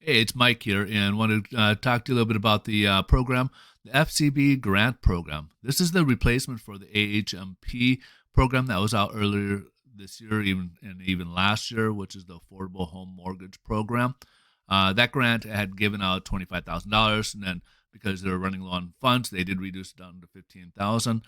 Hey, it's Mike here, and want to talk to you a little bit about the program, the FCB grant program. This is the replacement for the AHMP program that was out earlier this year, even last year, which is the Affordable Home Mortgage Program. That grant had given out $25,000, and then because they were running low on funds, they did reduce it down to $15,000,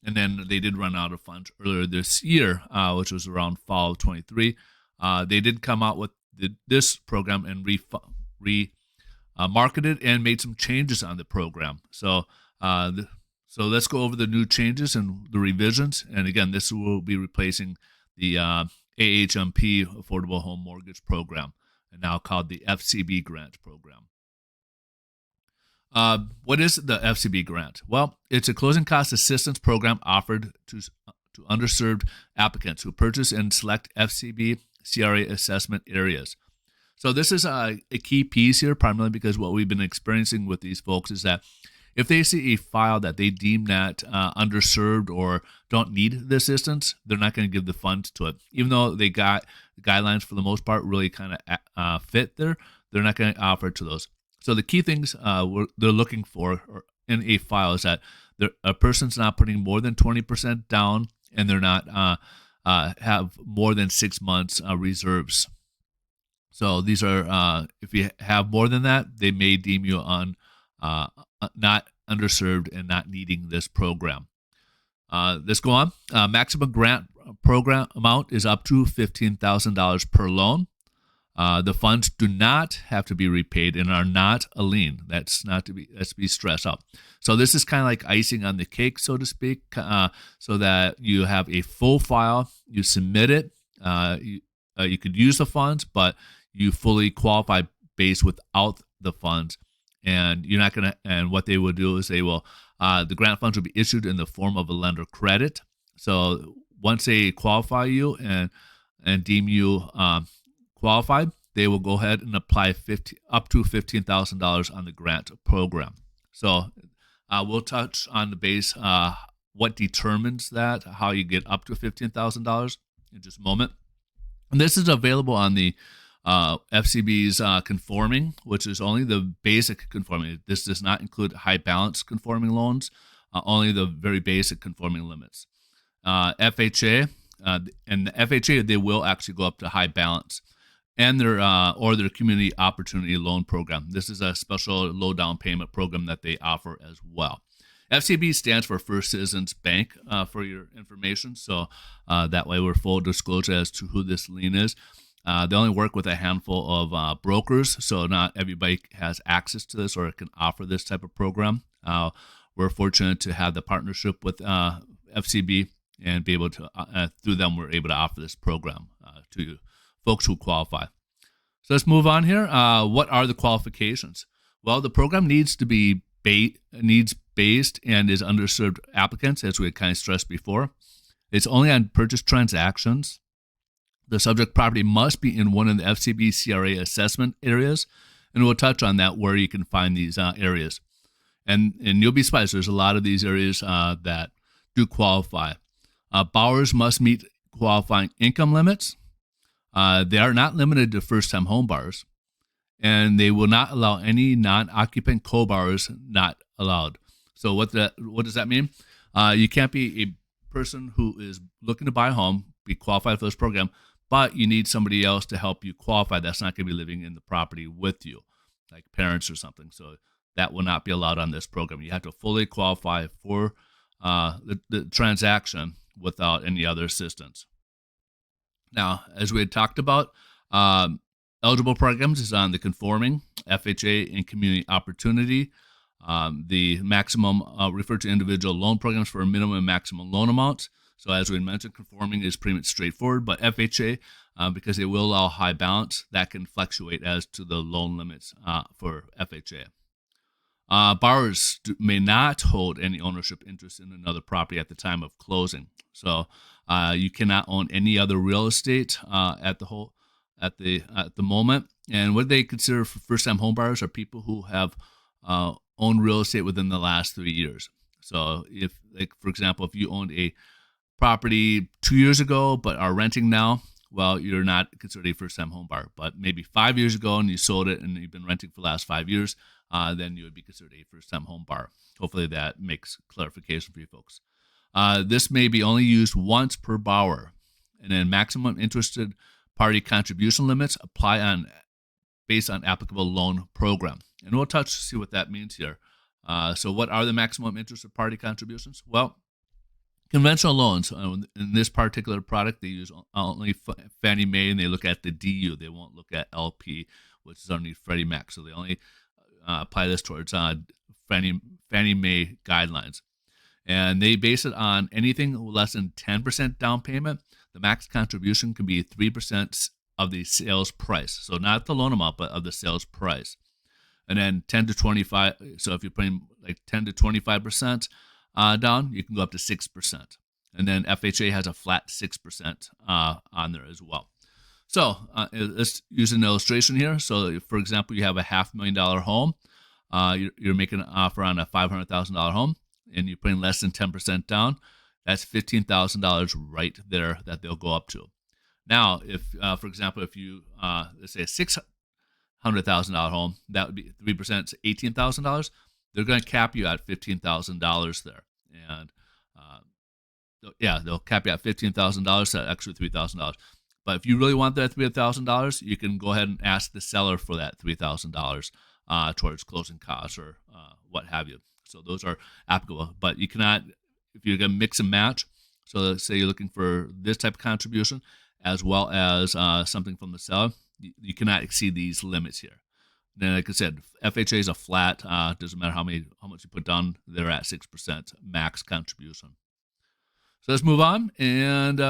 and then they did run out of funds earlier this year, which was around fall of 23. They did come out with this program and marketed and made some changes on the program. So let's go over the new changes and the revisions. And again, this will be replacing the AHMP Affordable Home Mortgage Program, and now called the FCB Grant Program. What is the FCB grant? Well, it's a closing cost assistance program offered to underserved applicants who purchase and select FCB CRA assessment areas. So this is a key piece here, primarily because what we've been experiencing with these folks is that if they see a file that they deem that underserved or don't need the assistance, they're not going to give the funds to it. Even though they got the guidelines for the most part really kind of fit there, they're not going to offer it to those. So the key things they're looking for in a file is that a person's not putting more than 20% down, and they're not have more than 6 months reserves. So these are, if you have more than that, they may deem you not underserved and not needing this program. Let's go on. Maximum grant program amount is up to $15,000 per loan. The funds do not have to be repaid and are not a lien. That's to be stressed out. So this is kind of like icing on the cake, so to speak, so that you have a full file. You submit it. You could use the funds, but you fully qualify based without the funds, and you're not going to. And what they will do is the grant funds will be issued in the form of a lender credit. So once they qualify you and deem you qualified, they will go ahead and apply up to $15,000 on the grant program. So we'll touch on the base, what determines that, how you get up to $15,000 in just a moment. And this is available on the FCB's conforming, which is only the basic conforming. This does not include high balance conforming loans, only the very basic conforming limits. FHA, and the FHA, they will actually go up to high balance, and their community opportunity loan program. This is a special low down payment program that they offer as well. FCB stands for First Citizens Bank, for your information. So that way we're full disclosure as to who this lien is. They only work with a handful of brokers, so not everybody has access to this or can offer this type of program. We're fortunate to have the partnership with FCB and be able to, through them, we're able to offer this program to folks who qualify. So let's move on here. What are the qualifications? Well, the program needs to be needs-based and is underserved applicants, as we had kind of stressed before. It's only on purchase transactions. The subject property must be in one of the FCB CRA assessment areas, and we'll touch on that, where you can find these areas. And you'll be surprised, there's a lot of these areas that do qualify. Borrowers must meet qualifying income limits. They are not limited to first-time home buyers, and they will not allow any non-occupant co-borrowers not allowed. So what does that mean? You can't be a person who is looking to buy a home, be qualified for this program, but you need somebody else to help you qualify that's not going to be living in the property with you, like parents or something. So that will not be allowed on this program. You have to fully qualify for the transaction without any other assistance. Now, as we had talked about, eligible programs is on the conforming, FHA, and community opportunity. The maximum refer to individual loan programs for a minimum and maximum loan amounts. So as we mentioned, conforming is pretty much straightforward, but FHA, because they will allow high balance, that can fluctuate as to the loan limits for FHA. Borrowers may not hold any ownership interest in another property at the time of closing. So you cannot own any other real estate at the moment. And what they consider for first-time home buyers are people who have owned real estate within the last 3 years. So if, like, for example, if you owned a property 2 years ago but are renting now, well, you're not considered a first-time home buyer. But maybe 5 years ago and you sold it and you've been renting for the last 5 years, then you would be considered a first-time home buyer. Hopefully that makes clarification for you folks. This may be only used once per borrower. And then maximum interested party contribution limits apply based on applicable loan program. And we'll see what that means here. So what are the maximum interested party contributions? Well, conventional loans, in this particular product, they use only Fannie Mae, and they look at the DU. They won't look at LP, which is underneath Freddie Mac. So they only apply this towards Fannie Mae guidelines. And they base it on anything less than 10% down payment. The max contribution can be 3% of the sales price. So not the loan amount, but of the sales price. And then 10 to 25. So if you're putting like 10 to 25% down, you can go up to 6%. And then FHA has a flat 6% on there as well. So let's use an illustration here. So for example, you have a $500,000 home. You're making an offer on a $500,000 home, and you're putting less than 10% down. That's $15,000 right there that they'll go up to. Now, if, for example, if you, let's say a $600,000 home, that would be 3%, $18,000. They're going to cap you at $15,000 there. And they'll cap you at $15,000, that extra $3,000. But if you really want that $3,000, you can go ahead and ask the seller for that $3,000 towards closing costs or what have you. So those are applicable. But you cannot, if you're going to mix and match, so let's say you're looking for this type of contribution as well as something from the seller, you cannot exceed these limits here. Then, like I said, FHA is a flat. Doesn't matter how much you put down. They're at 6% max contribution. So let's move on. And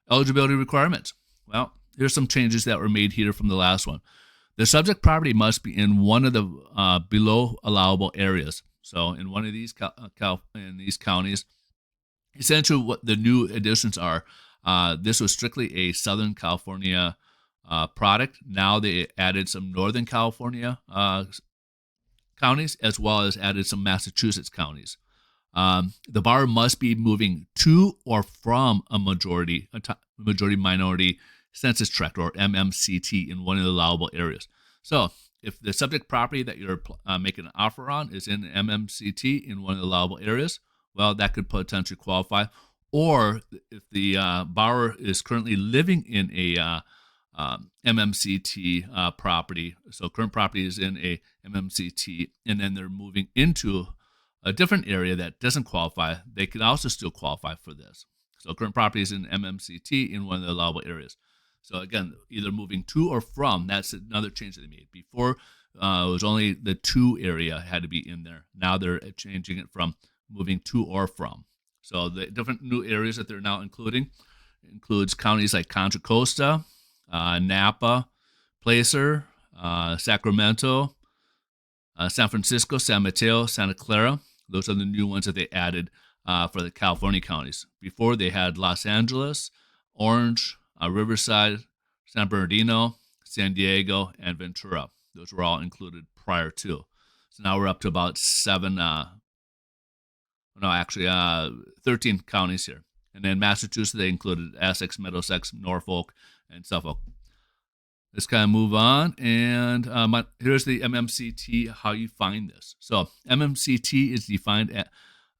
eligibility requirements. Well, here's some changes that were made here from the last one. The subject property must be in one of the below allowable areas. So in one of these in these counties, essentially what the new additions are, this was strictly a Southern California product. Now they added some Northern California counties as well as added some Massachusetts counties. The borrower must be moving to or from a majority-minority census tract or MMCT in one of the allowable areas. So if the subject property that you're making an offer on is in MMCT in one of the allowable areas, well, that could potentially qualify. Or if the borrower is currently living in a MMCT property, so current property is in a MMCT, and then they're moving into a different area that doesn't qualify, they can also still qualify for this. So current property is in MMCT in one of the allowable areas. So again, either moving to or from, that's another change that they made. Before, it was only the to area had to be in there. Now they're changing it from moving to or from. So the different new areas that they're now including includes counties like Contra Costa, Napa, Placer, Sacramento, San Francisco, San Mateo, Santa Clara. Those are the new ones that they added for the California counties. Before, they had Los Angeles, Orange, Riverside, San Bernardino, San Diego, and Ventura. Those were all included prior to. So now we're up to about 13 counties here. And then Massachusetts, they included Essex, Middlesex, Norfolk, and Suffolk. Let's kind of move on. And here's the MMCT, how you find this. So MMCT is defined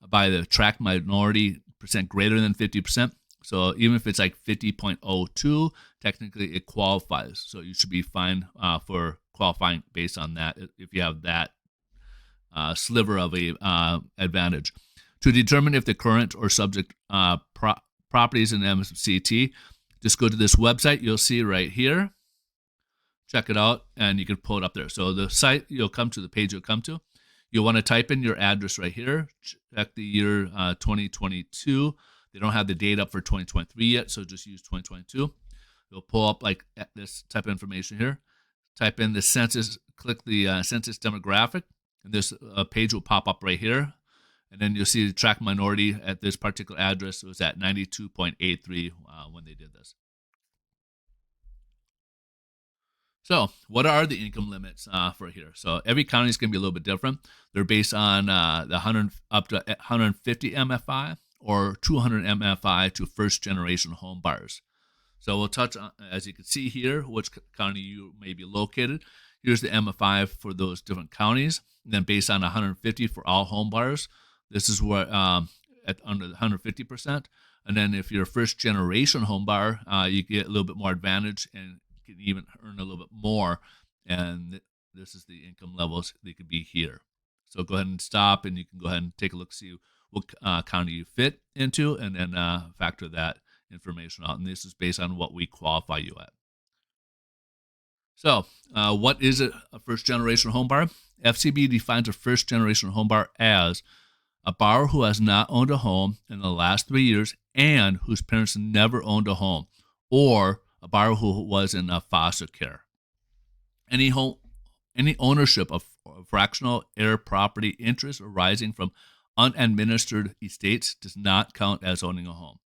by the tract minority percent greater than 50%. So even if it's like 50.02, technically it qualifies. So you should be fine for qualifying based on that if you have that sliver of a advantage. To determine if the current or subject property is in MMCT, just go to this website. You'll see right here. Check it out, and you can pull it up there. So the site you'll come to, the page you'll come to, you'll want to type in your address right here. Check the year 2022. They don't have the date up for 2023 yet, so just use 2022. You'll pull up like this type of information here. Type in the census, click the census demographic, and this page will pop up right here. And then you'll see the tract minority at this particular address was at 92.83 when they did this. So what are the income limits for here? So every county is going to be a little bit different. They're based on the 100 up to 150 MFI or 200 MFI to first-generation home buyers. So we'll touch on, as you can see here, which county you may be located. Here's the MFI for those different counties. And then based on 150 for all home buyers, this is where at under 150%. And then if you're a first-generation home buyer, you get a little bit more advantage and you can even earn a little bit more. And this is the income levels they could be here. So go ahead and stop, and you can go ahead and take a look, see what county you fit into, and then factor that information out. And this is based on what we qualify you at. So what is a first-generation home buyer? FCB defines a first-generation home buyer as a borrower who has not owned a home in the last 3 years and whose parents never owned a home, or a borrower who was in foster care. Any ownership of fractional heir property interest arising from unadministered estates does not count as owning a home.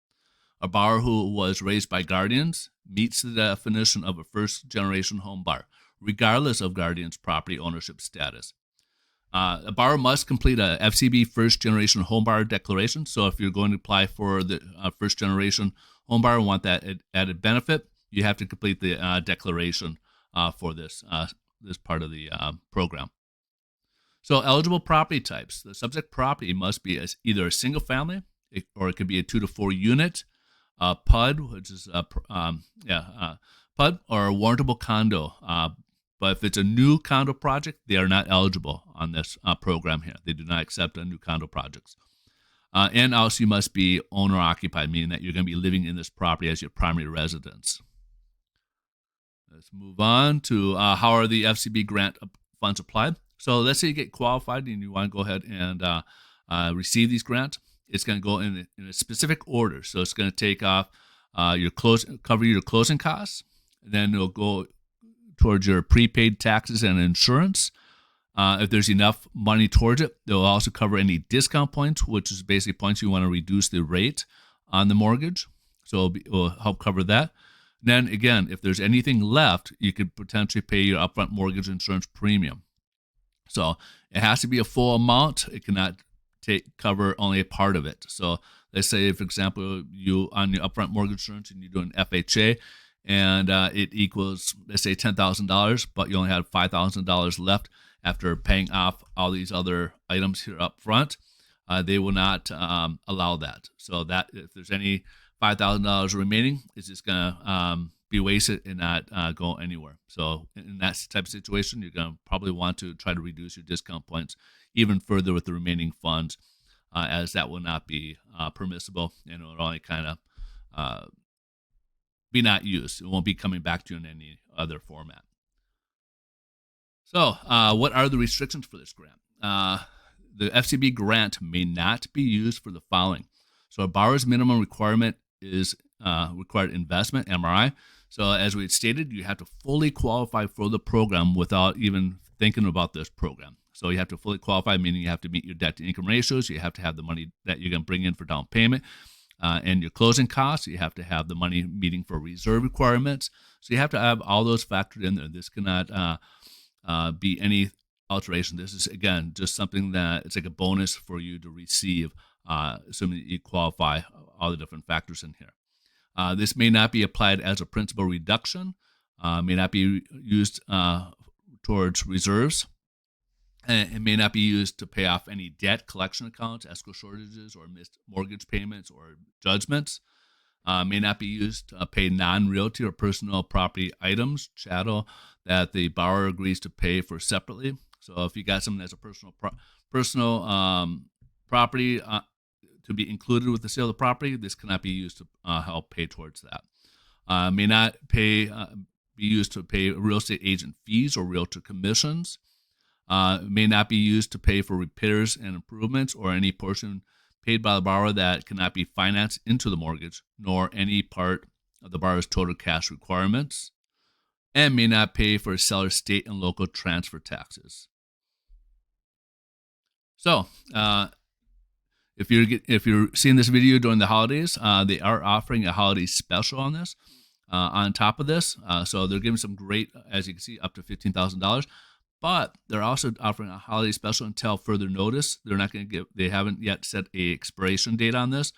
A borrower who was raised by guardians meets the definition of a first-generation home buyer, regardless of guardian's property ownership status. A borrower must complete a FCB first-generation home buyer declaration. So if you're going to apply for the first-generation home buyer and want that added benefit, you have to complete the declaration for this part of the program. So eligible property types. The subject property must be either a single family, or it could be a 2 to 4 unit, PUD, which is PUD, or a warrantable condo. But if it's a new condo project, they are not eligible on this program here. They do not accept new condo projects. And also you must be owner-occupied, meaning that you're going to be living in this property as your primary residence. Let's move on to how are the FCB grant funds applied. So let's say you get qualified and you want to go ahead and receive these grants. It's going to go in a specific order. So it's going to take off cover your closing costs, and then it'll go towards your prepaid taxes and insurance. If there's enough money towards it, they'll also cover any discount points, which is basically points you want to reduce the rate on the mortgage. So it'll help cover that. Then again, if there's anything left, you could potentially pay your upfront mortgage insurance premium. So it has to be a full amount. It cannot cover only a part of it. So let's say, for example, you on your upfront mortgage insurance and you're doing FHA, and it equals, let's say, $10,000, but you only have $5,000 left after paying off all these other items here up front. They will not allow that. So that if there's any $5,000 remaining, it's just going to be wasted and not go anywhere. So in that type of situation, you're going to probably want to try to reduce your discount points even further with the remaining funds, as that will not be permissible, and it will only kind of be not used. It won't be coming back to you in any other format. So what are the restrictions for this grant? The FCB grant may not be used for the following. So a borrower's minimum requirement is required investment, MRI. So as we had stated, you have to fully qualify for the program without even thinking about this program. So you have to fully qualify, meaning you have to meet your debt to income ratios. You have to have the money that you're going to bring in for down payment. And your closing costs, you have to have the money meeting for reserve requirements. So you have to have all those factored in there. This cannot be any alteration. This is, again, just something that it's like a bonus for you to receive, assuming that you qualify all the different factors in here. This may not be applied as a principal reduction, may not be used towards reserves. And it may not be used to pay off any debt collection accounts, escrow shortages, or missed mortgage payments or judgments. May not be used to pay non-realty or personal property items, chattel, that the borrower agrees to pay for separately. So if you got something that's a personal property to be included with the sale of the property, this cannot be used to help pay towards that. May not be used to pay real estate agent fees or realtor commissions. May not be used to pay for repairs and improvements or any portion paid by the borrower that cannot be financed into the mortgage, nor any part of the borrower's total cash requirements, and may not pay for seller's state and local transfer taxes. So, if you're seeing this video during the holidays, they are offering a holiday special on this. On top of this, so they're giving some great, as you can see, up to $15,000. But they're also offering a holiday special until further notice. They're not going to give. They haven't yet set a expiration date on this,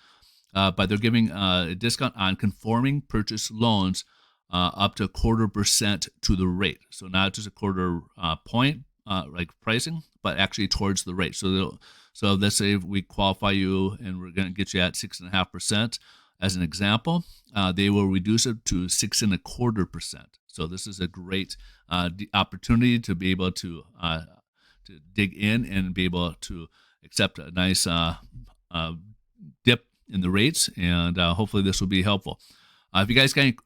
but they're giving a discount on conforming purchase loans up to 0.25% to the rate. So not just a quarter point like pricing, but actually towards the rate. So let's say we qualify you and we're going to get you at 6.5%. As an example, they will reduce it to 6.25%. So this is a great opportunity to be able to dig in and be able to accept a nice dip in the rates, and hopefully this will be helpful. If you guys got any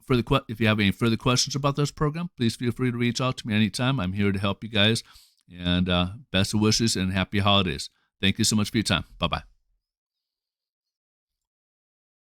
if you have any further questions about this program, please feel free to reach out to me anytime. I'm here to help you guys, and best of wishes and happy holidays. Thank you so much for your time. Bye-bye.